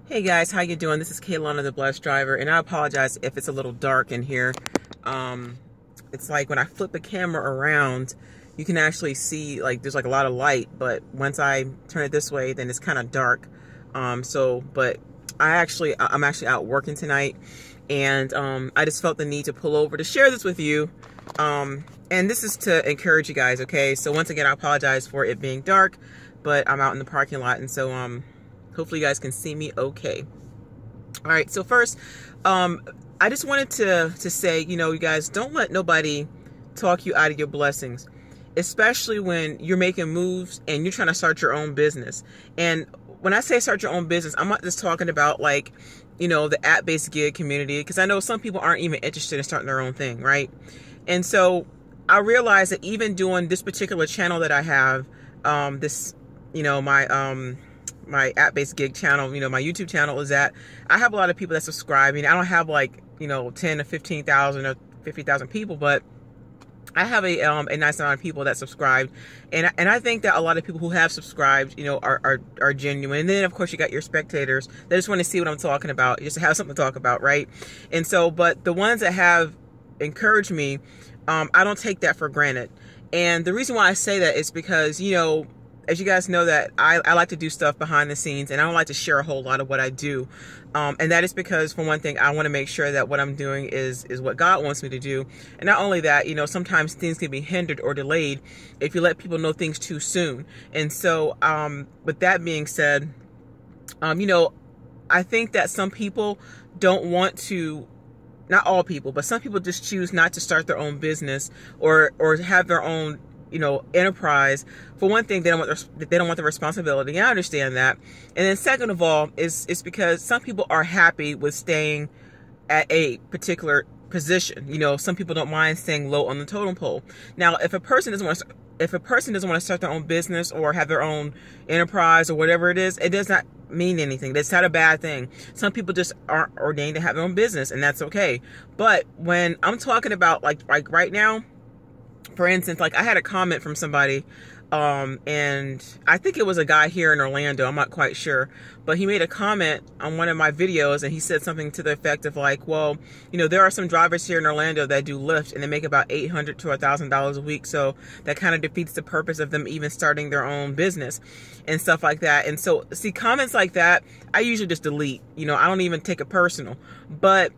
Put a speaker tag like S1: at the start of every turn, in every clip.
S1: Hey guys, how you doing? This is Kaylana, the Blessed Driver, and I apologize if it's a little dark in here. It's like when I flip the camera around, you can actually see like there's like a lot of light, but once I turn it this way, then it's kind of dark. But I'm actually out working tonight, and I just felt the need to pull over to share this with you. And this is to encourage you guys, okay? So once again, I apologize for it being dark, but I'm out in the parking lot, and so hopefully you guys can see me okay. All right, so first, I just wanted to say, you guys, don't let nobody talk you out of your blessings, especially when you're making moves and you're trying to start your own business. And when I say start your own business, I'm not just talking about like, the app-based gig community, because I know some people aren't even interested in starting their own thing, right? And so I realized that even doing this particular channel that I have, my app-based gig channel, my YouTube channel, is that I have a lot of people that subscribe. I don't have like, 10 to 15,000 or 50,000 people, but I have a nice amount of people that subscribe. And I think that a lot of people who have subscribed, are genuine. And then of course you got your spectators that just want to see what I'm talking about, just to have something to talk about, right? And so, but the ones that have encouraged me, I don't take that for granted. And the reason why I say that is because, as you guys know, that I like to do stuff behind the scenes, and I don't like to share a whole lot of what I do. And that is because, for one thing, I want to make sure that what I'm doing is what God wants me to do. And not only that, sometimes things can be hindered or delayed if you let people know things too soon. And so, with that being said, I think that some people don't want to, not all people, but some people just choose not to start their own business or have their own enterprise. For one thing, they don't want the responsibility. I understand that. And then second of all, it's because some people are happy with staying at a particular position. Some people don't mind staying low on the totem pole. Now, if a person doesn't want to start their own business or have their own enterprise or whatever it is, it does not mean anything. That's not a bad thing. Some people just aren't ordained to have their own business, and that's okay. But when I'm talking about like right now, for instance, like I had a comment from somebody, and I think it was a guy here in Orlando, I'm not quite sure, but he made a comment on one of my videos, and he said something to the effect of like, well, there are some drivers here in Orlando that do Lyft, and they make about $800 to $1,000 a week, so that kind of defeats the purpose of them even starting their own business and stuff like that. And so, see, comments like that, I usually just delete. I don't even take it personal. But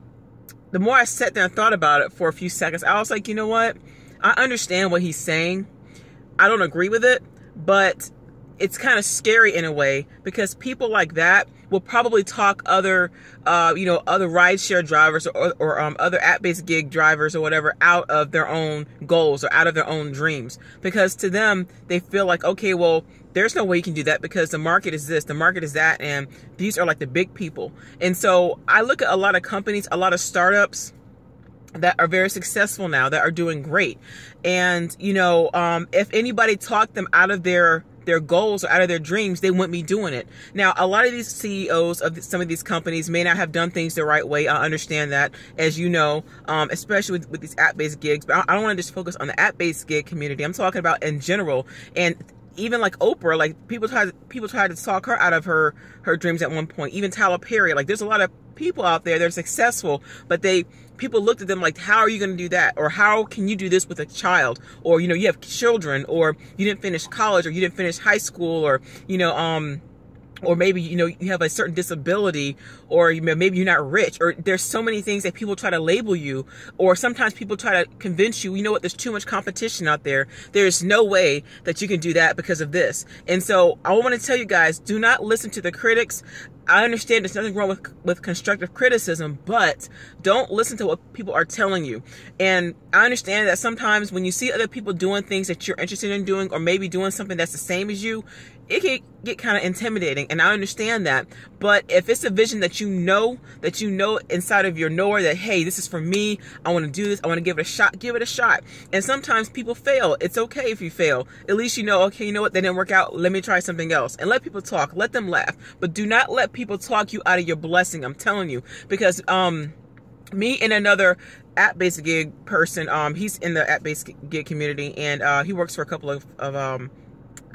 S1: the more I sat there and thought about it for a few seconds, I was like, you know what? I understand what he's saying. I don't agree with it, but it's kind of scary in a way, because people like that will probably talk other rideshare drivers or other app-based gig drivers or whatever out of their own goals or out of their own dreams. Because to them, they feel like, okay, well, there's no way you can do that because the market is this, the market is that, and these are like the big people. And so I look at a lot of companies, a lot of startups that are very successful now, that are doing great. And, if anybody talked them out of their goals or out of their dreams, they wouldn't be doing it. Now, a lot of these CEOs of some of these companies may not have done things the right way. I understand that, as you know, especially with these app-based gigs. But I don't want to just focus on the app-based gig community. I'm talking about in general. And even like Oprah, like people tried to talk her out of her dreams at one point. Even Tyler Perry, like there's a lot of people out there that are successful, but people looked at them like, how are you going to do that? Or how can you do this with a child? Or, you have children, or you didn't finish college, or you didn't finish high school, or, or maybe, you have a certain disability, or maybe you're not rich, or there's so many things that people try to label you, or sometimes people try to convince you, what, there's too much competition out there. There's no way that you can do that because of this. And so I want to tell you guys, do not listen to the critics. I understand there's nothing wrong with constructive criticism, but don't listen to what people are telling you. And I understand that sometimes when you see other people doing things that you're interested in doing, or maybe doing something that's the same as you, it can get kind of intimidating, and I understand that. But if it's a vision that you know inside of your knower that, hey, this is for me, I want to do this, I want to give it a shot. And sometimes people fail. It's okay if you fail. At least okay, you know what, that didn't work out, let me try something else. And let people talk, let them laugh. But do not let people talk you out of your blessing, I'm telling you. Because me and another app-based gig person, he's in the app-based gig community, and he works for a couple of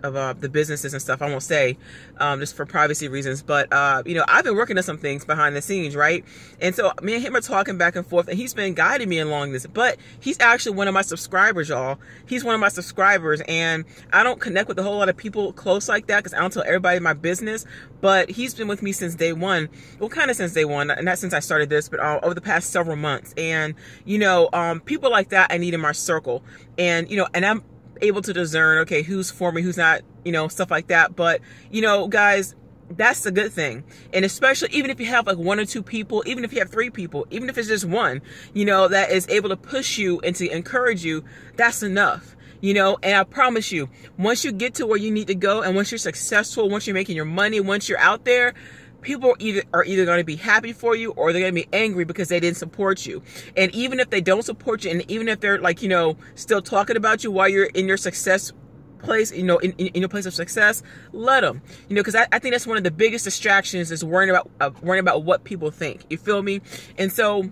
S1: of the businesses and stuff. I won't say, just for privacy reasons, but you know, I've been working on some things behind the scenes, right? And so me and him are talking back and forth, and he's been guiding me along this. But he's actually one of my subscribers, y'all. He's one of my subscribers, and I don't connect with a whole lot of people close like that because I don't tell everybody my business. But he's been with me since day one. Well, kind of since day one, not since I started this, but over the past several months. And you know, people like that I need in my circle, and you know, and I'm able to discern, okay, who's for me, who's not, you know, stuff like that. But you know, guys, that's a good thing. And especially even if you have like 1 or 2 people, even if you have 3 people, even if it's just one, you know, that is able to push you and to encourage you, that's enough. You know, and I promise you, once you get to where you need to go, and once you're successful, once you're making your money, once you're out there, people are either going to be happy for you, or they're going to be angry because they didn't support you. And even if they don't support you, and even if they're like, you know, still talking about you while you're in your success place, you know, in your place of success, let them, you know, because I think that's one of the biggest distractions, is worrying about what people think. You feel me? And so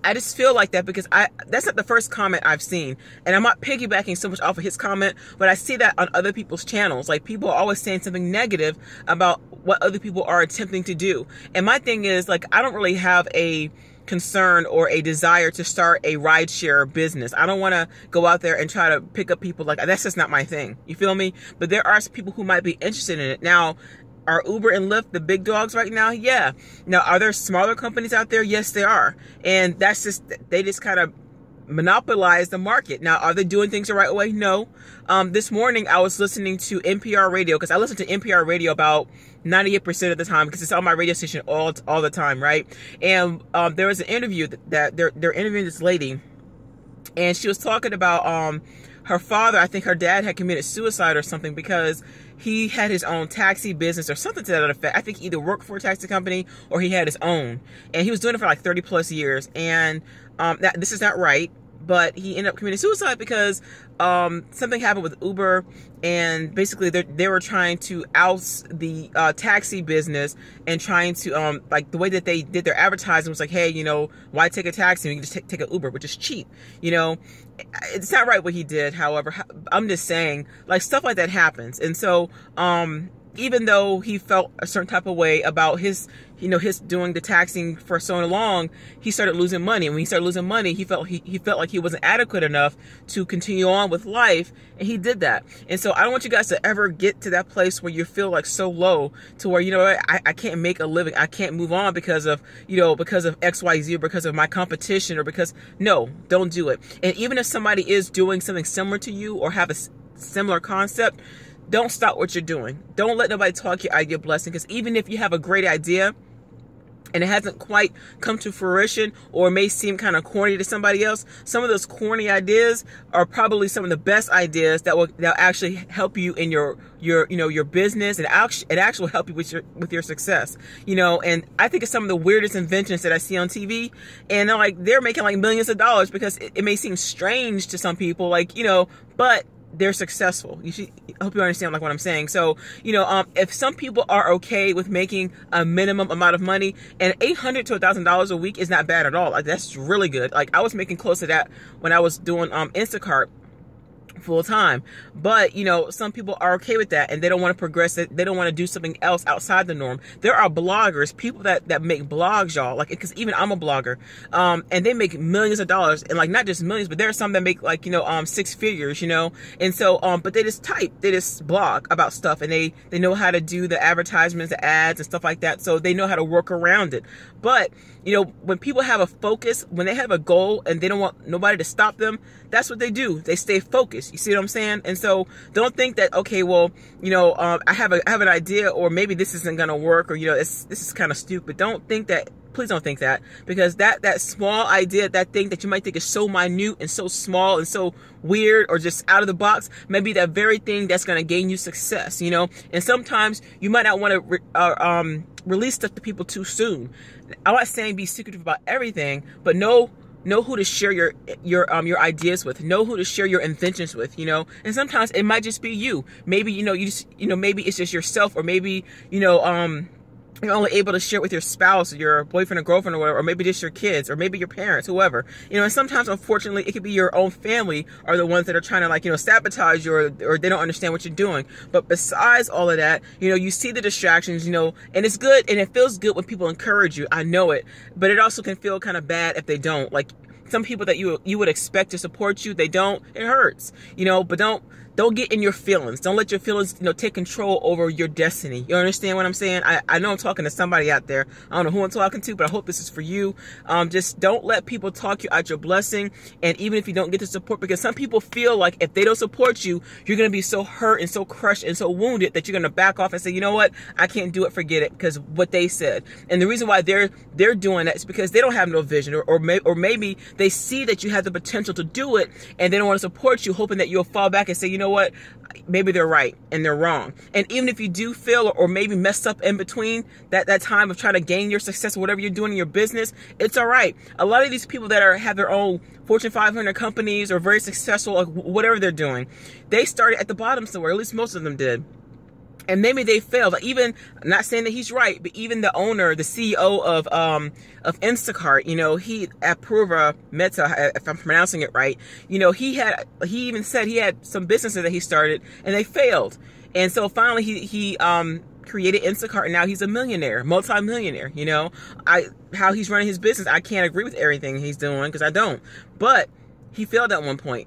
S1: I just feel like that because that's not the first comment I've seen. And I'm not piggybacking so much off of his comment, but I see that on other people's channels. Like, people are always saying something negative about what other people are attempting to do. And my thing is, like, I don't really have a concern or a desire to start a rideshare business. I don't want to go out there and try to pick up people. Like, that's just not my thing. You feel me? But there are some people who might be interested in it. Now, are Uber and Lyft the big dogs right now? Yeah. Now, are there smaller companies out there? Yes, there are. And that's just, they just kind of monopolize the market. Now, are they doing things the right way? No. This morning, I was listening to NPR radio, because I listen to NPR radio about 98% of the time, because it's on my radio station all the time, right? And there was an interview that they're interviewing this lady, and she was talking about her father. I think her dad had committed suicide or something, because he had his own taxi business or something to that effect. I think he either worked for a taxi company or he had his own. And he was doing it for like 30 plus years. And this is not right. But he ended up committing suicide because something happened with Uber, and basically they were trying to oust the taxi business, and trying to like, the way that they did their advertising was like, hey, you know, why take a taxi? You can just take an Uber, which is cheap. You know, it's not right what he did. However, I'm just saying, like, stuff like that happens. And so even though he felt a certain type of way about his, you know, his doing the taxing for so long, he started losing money. And when he started losing money, he felt like he wasn't adequate enough to continue on with life, and he did that. And so I don't want you guys to ever get to that place where you feel like so low to where, you know what, I can't make a living, I can't move on because of, you know, because of XYZ, or because of my competition, or because, no, don't do it. And even if somebody is doing something similar to you or have a similar concept, don't stop what you're doing. Don't let nobody talk your idea blessing, because even if you have a great idea and it hasn't quite come to fruition, or may seem kind of corny to somebody else, some of those corny ideas are probably some of the best ideas that will actually help you in your business, and actually help you with your success. You know, and I think it's some of the weirdest inventions that I see on TV, and they're making like millions of dollars, because it may seem strange to some people, like, you know, but they're successful. I hope you understand like what I'm saying. So, you know, if some people are okay with making a minimum amount of money, and $800 to $1,000 a week is not bad at all. Like, that's really good. Like, I was making close to that when I was doing Instacart full time. But, you know, some people are okay with that, and they don't want to progress it. They don't want to do something else outside the norm. There are bloggers, people that make blogs, y'all, like, because even I'm a blogger, and they make millions of dollars, and like, not just millions, but there are some that make like, you know, 6 figures, you know. And so but they just blog about stuff, and they know how to do the advertisements, the ads and stuff like that, so they know how to work around it. But, you know, when people have a focus, when they have a goal and they don't want nobody to stop them, that's what they do. They stay focused. You see what I'm saying? And so don't think that, okay, well, you know, I have an idea, or maybe this isn't going to work, or, you know, this is kind of stupid. Don't think that. Please don't think that, because that small idea, that thing that you might think is so minute and so small and so weird or just out of the box, may be that very thing that's going to gain you success, you know. And sometimes you might not want to release stuff to people too soon. I'm not saying be secretive about everything, but know who to share your ideas with. Know who to share your inventions with, you know. And sometimes it might just be you. Maybe, you know, maybe it's just yourself, or maybe, you know, you're only able to share it with your spouse or your boyfriend or girlfriend or whatever, or maybe just your kids, or maybe your parents, whoever. And sometimes, unfortunately, it could be your own family are the ones that are trying to, like, sabotage you, or they don't understand what you're doing. But besides all of that, you see the distractions, and it's good, and it feels good when people encourage you. I know it. But it also can feel kind of bad if they don't. Like, some people that you would expect to support you, they don't. It hurts, but don't get in your feelings. Don't let your feelings, take control over your destiny. You understand what I'm saying? I know I'm talking to somebody out there. I don't know who I'm talking to, but I hope this is for you. Just don't let people talk you out your blessing. And even if you don't get the support, because some people feel like if they don't support you, you're going to be so hurt and so crushed and so wounded that you're going to back off and say, you know what? I can't do it. Forget it. Because what they said. And the reason why they're doing that is because they don't have no vision, or maybe they see that you have the potential to do it, and they don't want to support you, hoping that you'll fall back and say, you know what, maybe they're right and they're wrong. And even if you do fail or maybe mess up in between that time of trying to gain your success or whatever you're doing in your business, it's all right. A lot of these people that have their own Fortune 500 companies or very successful, like whatever they're doing, they started at the bottom somewhere. At least most of them did. And maybe they failed. Like, even, I'm not saying that he's right, but even the owner, the CEO of Instacart, he Apurva Mehta, if I'm pronouncing it right, he even said he had some businesses that he started and they failed. And so finally he created Instacart, and now he's a millionaire, multi-millionaire. How he's running his business, I can't agree with everything he's doing, because I don't. But he failed at one point.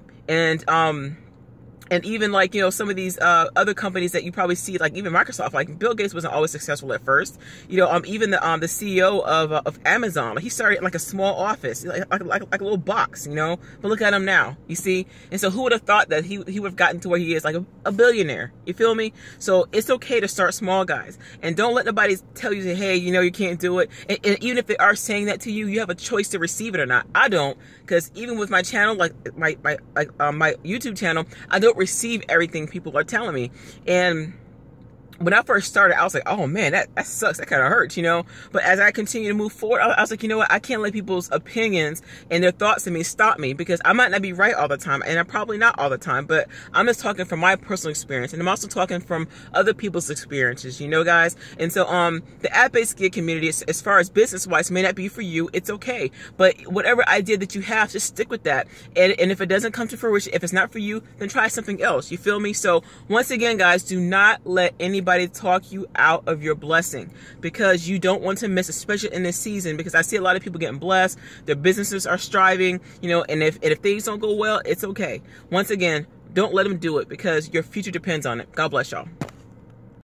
S1: And even, like, some of these other companies that you probably see, like even Microsoft, like Bill Gates wasn't always successful at first. Even the CEO of Amazon, like, he started in like a small office, like a little box, But look at him now, you see. And so who would have thought that he would have gotten to where he is, like a billionaire? You feel me? So it's okay to start small, guys, and don't let nobody tell you, hey, you can't do it. And even if they are saying that to you, you have a choice to receive it or not. I don't, because even with my channel, like my YouTube channel, I don't receive everything people are telling me. And when I first started, I was like, oh man, that sucks. That kind of hurts, But as I continue to move forward, I was like, you know what? I can't let people's opinions and their thoughts of me stop me, because I might not be right all the time, and I'm probably not all the time, but I'm just talking from my personal experience, and I'm also talking from other people's experiences, guys. And so the app-based gig community, as far as business-wise, may not be for you. It's okay. But whatever idea that you have, just stick with that. And if it doesn't come to fruition, if it's not for you, then try something else. You feel me? So once again, guys, do not let anybody talk you out of your blessing, because you don't want to miss, especially in this season, because I see a lot of people getting blessed, their businesses are striving, and if things don't go well, it's okay. Once again, don't let them do it, because your future depends on it. God bless y'all.